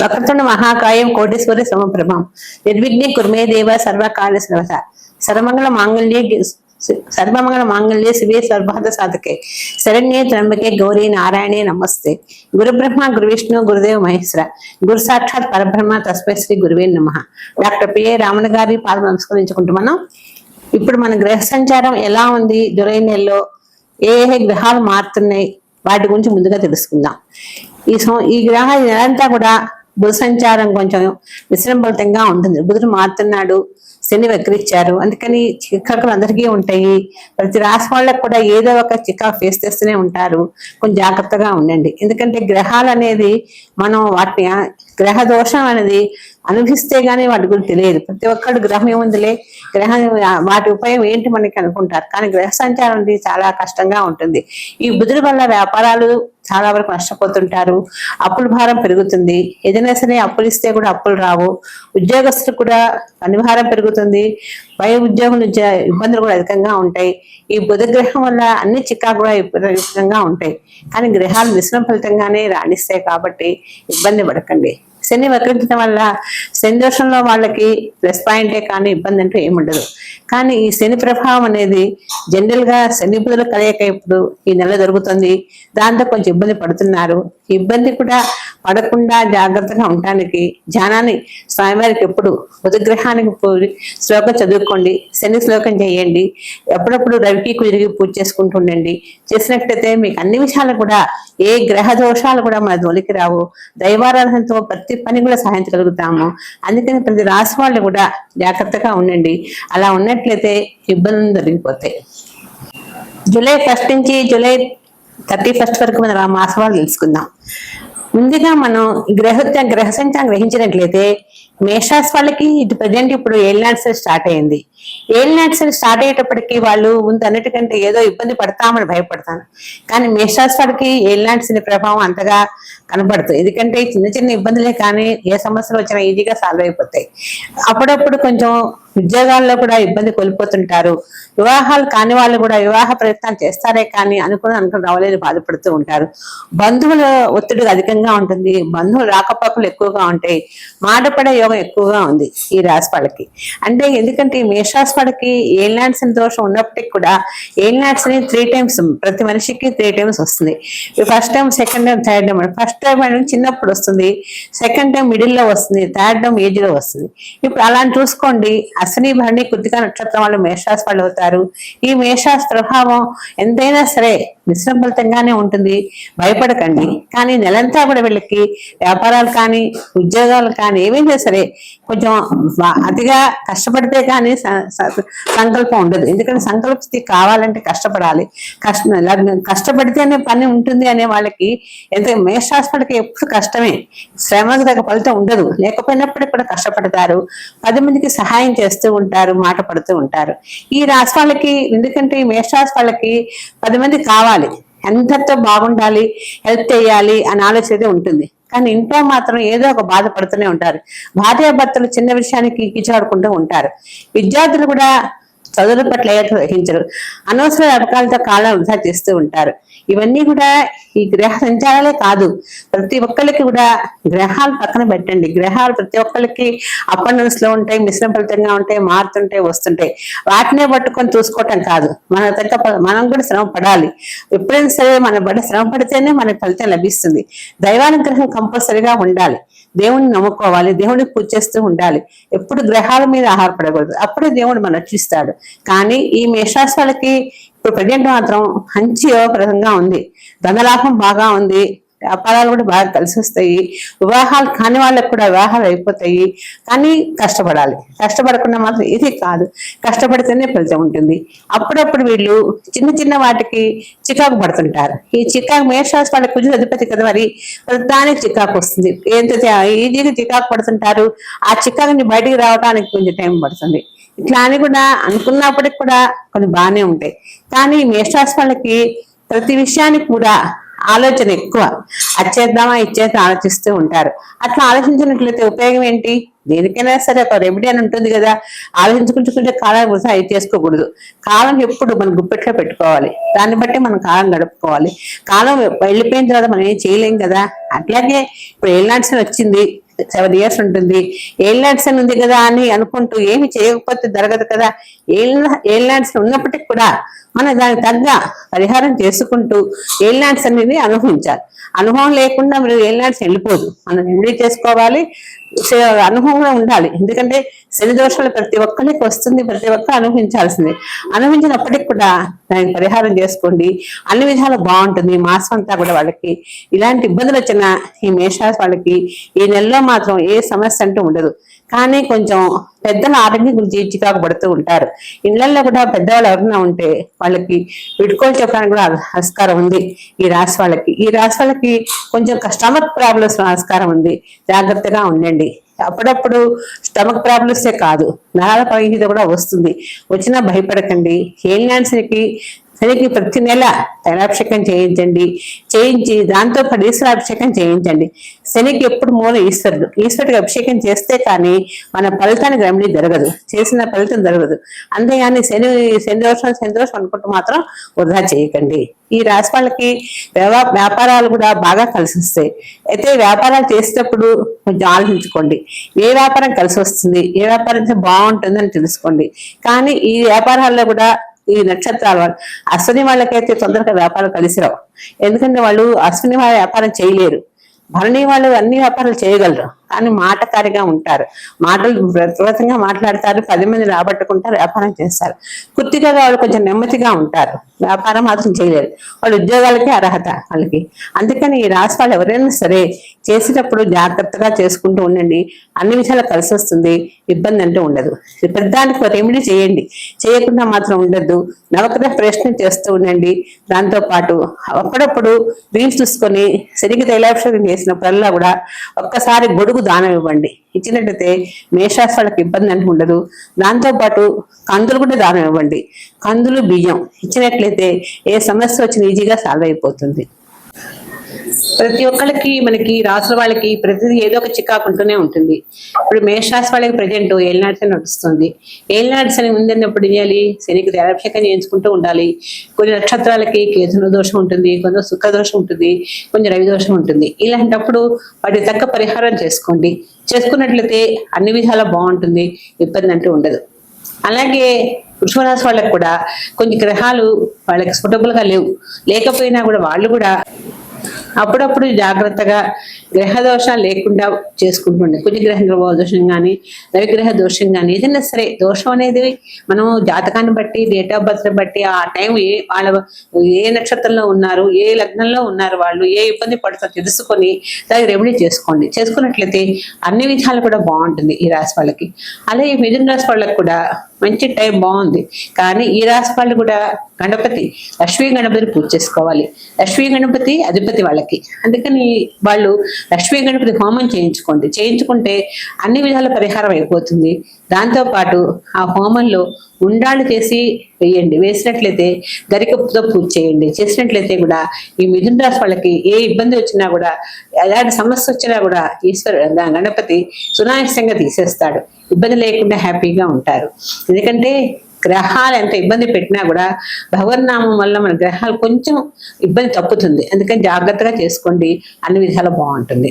వక్రతుండ మహాకాయం కోటేశ్వరి సమప్రభం నిర్విఘ్నే కుర్మే దేవ సర్వకార్య సర్వత సర్వమంగళ మాంగళ్యే శివే సర్వార్థ సాధకే శరణ్యే త్ర్యంబకే గౌరీ నారాయణే నమస్తే. గురు బ్రహ్మ గురు విష్ణు గురుదేవ్ మహేశ్వర గురు సాక్షాత్ పరబ్రహ్మ తస్మై శ్రీ గురువే నమః. డాక్టర్ పిఏ రామణ గారి పాదం నమస్కరించుకుంటూ మనం ఇప్పుడు మన గ్రహ సంచారం ఎలా ఉంది, జూలై నెలలో ఏ గ్రహాలు మారుతున్నాయి వాటి గురించి ముందుగా తెలుసుకుందాం. ఈ గ్రహ నెలంతా కూడా బుధ సంచారం కొంచెం విశ్రంభరితంగా ఉంటుంది. బుధుడు మారుతున్నాడు, శని వక్రించారు, అందుకని చికాకులు అందరికీ ఉంటాయి. ప్రతి రాశి వాళ్ళకు కూడా ఏదో ఒక చికాకు ఫేస్ చేస్తూనే ఉంటారు. కొంచెం జాగ్రత్తగా ఉండండి. ఎందుకంటే గ్రహాలు అనేది మనం వాటిని గ్రహ దోషం అనేది అనుభవిస్తే గానీ వాటి గురించి తెలియదు. ప్రతి ఒక్కరు గ్రహం ఏముందిలే, గ్రహం వాటి ఉపయోగం ఏంటి మనకి అనుకుంటారు. కానీ గ్రహ సంచారం అనేది చాలా కష్టంగా ఉంటుంది. ఈ బుధుడి వల్ల వ్యాపారాలు చాలా వరకు నష్టపోతుంటారు. అప్పుల భారం పెరుగుతుంది. ఏదైనా సరే అప్పులు ఇస్తే కూడా అప్పులు రావు. ఉద్యోగస్తులు కూడా పని భారం పెరుగుతుంది. పై ఉద్యోగుల ఇబ్బందులు కూడా అధికంగా ఉంటాయి. ఈ బుధ గ్రహం వల్ల అన్ని చికాకు కూడా విపరీతంగా ఉంటాయి. కానీ గ్రహాలు మిశ్రమ ఫలితంగానే రాణిస్తాయి కాబట్టి ఇబ్బంది పడకండి. శని వక్రించడం వల్ల శని దోషంలో వాళ్ళకి ప్లస్ పాయింటే కానీ ఇబ్బంది అంటూ ఏముండదు. కానీ ఈ శని ప్రభావం అనేది జనరల్ గా శని బుధుల కలయిక ఇప్పుడు ఈ నెల జరుగుతుంది. దాంతో కొంచెం ఇబ్బంది పడుతున్నారు. ఇబ్బంది కూడా పడకుండా జాగ్రత్తగా ఉండటానికి ధ్యానాన్ని స్వామివారికి ఎప్పుడు బుధగ్రహానికి శ్లోకం చదువుకోండి, శని శ్లోకం చేయండి. ఎప్పుడప్పుడు రవికి కుదిరిగి పూజ చేసుకుంటూ ఉండండి. చేసినట్లయితే మీకు అన్ని విషయాలు కూడా ఏ గ్రహ దోషాలు కూడా మన జోలికి రావు. దైవారాధనతో ప్రతి పని కూడా సాధించగలుగుతాము. అందుకని ప్రతి రాశి వాళ్ళు కూడా జాగ్రత్తగా ఉండండి. అలా ఉన్నట్లయితే ఇబ్బందులు జరిగిపోతాయి. జూలై 1 నుంచి జూలై 31 వరకు మన మాసవాళ్ళు తెలుసుకుందాం. ముందుగా మనం గ్రహ సంచారం గ్రహించినట్లయితే మేషరాశి వాళ్ళకి ఇటు ప్రజెంట్ ఇప్పుడు ఏలినాటి స్టార్ట్ అయింది. ఏలినాటి స్టార్ట్ అయ్యేటప్పటికి వాళ్ళు ముందు అన్నిటికంటే ఏదో ఇబ్బంది పడతామని భయపడతాను. కానీ మేషరాశి వాళ్ళకి ఏలినాటి ప్రభావం అంతగా కనపడుతుంది. ఎందుకంటే చిన్న చిన్న ఇబ్బందులే కానీ ఏ సమస్యలు వచ్చినా ఈజీగా సాల్వ్ అయిపోతాయి. అప్పుడప్పుడు కొంచెం ఉద్యోగాల్లో కూడా ఇబ్బంది కోల్పోతుంటారు. వివాహాలు కాని వాళ్ళు కూడా వివాహ ప్రయత్నాలు చేస్తారే కానీ అనుకుని రావలేని బాధపడుతూ ఉంటారు. బంధువుల ఒత్తిడి అధికంగా ఉంటుంది. బంధువులు రాకపోకలు ఎక్కువగా ఉంటాయి. మాటపడే యోగం ఎక్కువగా ఉంది ఈ రాశి వాళ్ళకి. అంటే ఎందుకంటే ఈ మేషరాశి వాళ్ళకి ఏలినాటి శని దోషం ఉన్నప్పటికీ కూడా ఏలినాటి శని 3 times ప్రతి మనిషికి 3 times వస్తుంది. First time, second time, third time. First time అనేది చిన్నప్పుడు వస్తుంది, సెకండ్ టైం మిడిల్ లో వస్తుంది, థర్డ్ టైం ఏజ్ లో వస్తుంది. ఇప్పుడు అలాంటి చూసుకోండి. అశ్విని భరణి కృతికా నక్షత్రం వాళ్ళు మేషరాశి వాళ్ళు అవుతారు. ఈ మేషరాశి ప్రభావం ఎంతైనా సరే మిశ్రమ ఫలితంగానే ఉంటుంది. భయపడకండి. కానీ నెలంతా కూడా వీళ్ళకి వ్యాపారాలు కానీ ఉద్యోగాలు కానీ ఏమైనా సరే కొంచెం అతిగా కష్టపడితే కానీ సంకల్పం ఉండదు. ఎందుకంటే సంకల్ప కావాలంటే కష్టపడాలి. కష్టపడితేనే పని ఉంటుంది అనే వాళ్ళకి ఎంత మేషరాశి వాళ్ళకి ఎప్పుడు కష్టమే, శ్రమకు తగ్గ ఫలితం ఉండదు. లేకపోయినప్పటికీ కూడా కష్టపడతారు. 10 మందికి సహాయం చేస్తూ ఉంటారు, మాట పడుతూ ఉంటారు. ఈ రాశి వాళ్ళకి ఎందుకంటే ఈ మేషరాశి వాళ్ళకి 10 మంది కావాలి, ఎంతతో బాగుండాలి, హెల్ప్ చేయాలి అని ఆలోచన ఉంటుంది. కానీ ఇంట్లో మాత్రం ఏదో ఒక బాధపడుతూనే ఉంటారు. భార్యాభర్తలు చిన్న విషయానికి కిచాడుకుంటూ ఉంటారు. విద్యార్థులు కూడా చదువుల పట్ల గ్రహించరు. అనవసర అపకాలతో కాలం వృధా చేస్తూ ఉంటారు. ఇవన్నీ కూడా ఈ గ్రహ సంచారాలే కాదు, ప్రతి ఒక్కరికి కూడా గ్రహాలు పక్కన పెట్టండి. గ్రహాలు ప్రతి ఒక్కరికి అప్ అండ్ డౌన్స్ లో ఉంటాయి, మిశ్రమ ఫలితంగా ఉంటాయి, మారుతుంటాయి, వస్తుంటాయి. వాటినే పట్టుకొని చూసుకోవటం కాదు, మనం కూడా శ్రమ పడాలి. ఎప్పుడైనా సరే మన శ్రమ పడితేనే మనకు ఫలితం లభిస్తుంది. దైవానుగ్రహం కంపల్సరిగా ఉండాలి. దేవుణ్ణి నమ్ముకోవాలి, దేవుడికి పూజ చేస్తూ ఉండాలి. ఎప్పుడు గ్రహాల మీద ఆధారపడకూడదు. అప్పుడే దేవుడు మనం రక్షిస్తాడు. కానీ ఈ మేషరాశి వాళ్ళకి ఇప్పుడు ప్రజెంట్ మాత్రం మంచి యోగప్రదంగా ఉంది. ధనలాభం బాగా ఉంది. వ్యాపారాలు కూడా బాగా కలిసి వస్తాయి. వివాహాలు కాని వాళ్ళకు కూడా వివాహాలు అయిపోతాయి. కానీ కష్టపడాలి. కష్టపడకుండా మాత్రం ఇది కాదు, కష్టపడితేనే ఫలితం ఉంటుంది. అప్పుడప్పుడు వీళ్ళు చిన్న చిన్న వాటికి చికాకు పడుతుంటారు. ఈ చికాకు మేషరాశి వాళ్ళ కుజుడు అధిపతి కదా, మరి ప్రతిదానికి చికాకు వస్తుంది. ఈజీగా చికాకు పడుతుంటారు. ఆ చికాకుని బయటికి రావడానికి కొంచెం టైం పడుతుంది. ఇట్లా అని కూడా అనుకున్నప్పటికి కూడా కొన్ని బాగానే ఉంటాయి. కానీ మేషరాశి వాళ్ళకి ప్రతి విషయానికి కూడా ఆలోచన ఎక్కువ. అచ్చేద్దామా ఇచ్చేద్దాం ఆలోచిస్తూ ఉంటారు. అట్లా ఆలోచించినట్లయితే ఉపయోగం ఏంటి? దేనికైనా సరే ఒక రెమెడీ అని ఉంటుంది కదా. ఆలోచించుకుంటే కాలం వృధా అయి చేసుకోకూడదు. కాలం ఎప్పుడు మనం గుప్పెట్లో పెట్టుకోవాలి. దాన్ని బట్టి మనం కాలం గడుపుకోవాలి. కాలం వెళ్ళిపోయిన తర్వాత మనం ఏం చేయలేం కదా. అట్లాగే ఇప్పుడు ఏలినాటి శని వచ్చింది, 7 years ఉంటుంది. ఏలినాడ్స్ అని ఉంది కదా అని అనుకుంటూ ఏమి చేయకపోతే జరగదు కదా. ఏలినాడ్స్ ఉన్నప్పటికీ కూడా మనం దానికి తగ్గ పరిహారం చేసుకుంటూ ఏలినాడ్స్ అనేది అనుభవించాలి. అనుభవం లేకుండా మీరు ఏలినాడ్స్ వెళ్ళిపోదు. మనం రెమెడీ చేసుకోవాలి, అనుభవంగా ఉండాలి. ఎందుకంటే శని దోషాలు ప్రతి ఒక్కరికి వస్తుంది, ప్రతి ఒక్కరు అనుభవించాల్సింది. అనుభవించినప్పటికి కూడా దానికి పరిహారం చేసుకోండి, అన్ని విధాలు బాగుంటుంది. మాసం అంతా కూడా వాళ్ళకి ఇలాంటి ఇబ్బందులు వచ్చిన ఈ మేషరాశి వాళ్ళకి ఈ నెలలో మాత్రం ఏ సమస్య అంటూ ఉండదు. కానీ కొంచెం పెద్దల ఆరోగ్యం గురించి చికాకు పడుతూ ఉంటారు. ఇళ్లలో కూడా పెద్దవాళ్ళు ఎవరైనా ఉంటే వాళ్ళకి విడుకోలు చెప్పడానికి కూడా ఆస్కారం ఉంది. ఈ రాశి వాళ్ళకి కొంచెం స్టమక్ ప్రాబ్లమ్స్ ఆస్కారం ఉంది. జాగ్రత్తగా ఉండండి. అప్పుడప్పుడు స్టమక్ ప్రాబ్లమ్సే కాదు, నరాల పరిహిత కూడా వస్తుంది. వచ్చినా భయపడకండి. శనికి ప్రతి నెల తైలాభిషేకం చేయించి దాంతో పాటు ఈశ్వరాభిషేకం చేయించండి. శనికి ఎప్పుడు మూల ఈశ్వరుడికి అభిషేకం చేస్తే కానీ మన ఫలితానికి రెమెడీ జరగదు, చేసిన ఫలితం జరగదు. అంతేగాని శని దోషం అనుకుంటూ మాత్రం వృధా చేయకండి. ఈ రాశి వాళ్ళకి వ్యాపారాలు కూడా బాగా కలిసి వస్తాయి. అయితే వ్యాపారాలు చేసేటప్పుడు కొంచెం ఆలోచించుకోండి, ఏ వ్యాపారం కలిసి వస్తుంది, ఏ వ్యాపారం బాగుంటుందని తెలుసుకోండి. కానీ ఈ వ్యాపారాల్లో కూడా ఈ నక్షత్రాల వాళ్ళు అశ్విని వాళ్ళకైతే తొందరగా వ్యాపారం కలిసి రావు. ఎందుకంటే వాళ్ళు అశ్విని వాళ్ళ వ్యాపారం చేయలేరు. భరణి వాళ్ళు అన్ని వ్యాపారాలు చేయగలరు, కానీ మాటకారిగా ఉంటారు. మాటలు ప్రతిగా మాట్లాడతారు, 10 మంది రాబట్టుకుంటారు, వ్యాపారం చేస్తారు. కుర్తిగా వాళ్ళు కొంచెం నెమ్మదిగా ఉంటారు, వ్యాపారం మాత్రం చేయలేరు. వాళ్ళు ఉద్యోగాలకే అర్హత వాళ్ళకి. అందుకని ఈ రాశి వాళ్ళు ఎవరైనా సరే చేసేటప్పుడు జాగ్రత్తగా చేసుకుంటూ ఉండండి. అన్ని విషయాలు కలిసి వస్తుంది, ఇబ్బంది అంటూ ఉండదు. పెద్దానికి రెమెడీ చేయండి, చేయకుండా మాత్రం ఉండద్దు. నవగ్రహ ప్రశ్న చేస్తూ ఉండండి. దాంతో పాటు అప్పుడప్పుడు వీలు చూసుకొని శనికి తైలాభిషేకం చేసినప్పుడల్లా కూడా ఒక్కసారి గొడుగు దానం ఇవ్వండి. ఇచ్చినట్లయితే మేషరాశి వాళ్ళకి ఇబ్బంది అంటూ ఉండదు. దాంతో పాటు కందులు కూడా దానం ఇవ్వండి. కందులు, బియ్యం ఇచ్చినట్లయితే ఏ సమస్య వచ్చినా ఈజీగా సాల్వ్ అయిపోతుంది. ప్రతి ఒక్కరికి మనకి రాసుల వాళ్ళకి ప్రతిదీ ఏదో ఒక చికాకు ఉంటూనే ఉంటుంది. ఇప్పుడు మేషరాశి వాళ్ళకి ప్రజెంట్ ఏలినాడ్స్ అని నడుస్తుంది. ఏలినాడ్స్ అని ఉందన్నప్పుడు చేయాలి, శనికి తైలాభిషేకం చేయించుకుంటూ ఉండాలి. కొన్ని నక్షత్రాలకి కేతున దోషం ఉంటుంది, కొంచెం శుక్ర దోషం ఉంటుంది, కొంచెం రవి దోషం ఉంటుంది. ఇలాంటప్పుడు వాటి తగ్గ పరిహారం చేసుకోండి. చేసుకున్నట్లయితే అన్ని విధాలా బాగుంటుంది, ఇబ్బంది అంటూ ఉండదు. అలాగే వృషభరాశి వాళ్ళకి కూడా కొన్ని గ్రహాలు వాళ్ళకి స్ఫుటబుల్గా లేకపోయినా కూడా వాళ్ళు కూడా అప్పుడప్పుడు జాగ్రత్తగా గ్రహ దోషాలు లేకుండా చేసుకుంటుండే. కుజగ్రహ దోషం కానీ, రవిగ్రహ దోషం కానీ, ఏదైనా సరే దోషం అనేది మనం జాతకాన్ని బట్టి, డేట్ ఆఫ్ బర్త్ బట్టి, ఆ టైం వాళ్ళ ఏ నక్షత్రంలో ఉన్నారు, ఏ లగ్నంలో ఉన్నారు, వాళ్ళు ఏ ఇబ్బంది పడుతుందో తెలుసుకొని దానికి రెమెడీ చేసుకోండి. చేసుకున్నట్లయితే అన్ని విధాలు కూడా బాగుంటుంది ఈ రాశి వాళ్ళకి. అలాగే మిథున రాశి వాళ్ళకి కూడా మంచి టైం బాగుంది. కానీ ఈ రాశి వాళ్ళు కూడా లక్ష్మీ గణపతిని పూజ చేసుకోవాలి. లక్ష్మీ గణపతి అధిపతి వాళ్ళకి. అందుకని వాళ్ళు లక్ష్మీ గణపతి హోమం చేయించుకుంటే అన్ని విధాల పరిహారం అయిపోతుంది. దాంతో పాటు ఆ హోమంలో ఉండాళ్ళు చేసి వేయండి. వేసినట్లయితే గరికతో పూజ చేయండి. చేసినట్లయితే కూడా ఈ మిథున రాశి వాళ్ళకి ఏ ఇబ్బంది వచ్చినా కూడా, ఎలాంటి సమస్య వచ్చినా కూడా గణపతి సునాయాసంగా తీసేస్తాడు. ఇబ్బంది లేకుండా హ్యాపీగా ఉంటారు. ఎందుకంటే గ్రహాలు ఎంత ఇబ్బంది పెట్టినా కూడా భగవన్నామం వల్ల మన గ్రహాలు కొంచెం ఇబ్బంది తప్పుతుంది. అందుకని జాగ్రత్తగా చేసుకోండి, అన్ని విధాలు బాగుంటుంది.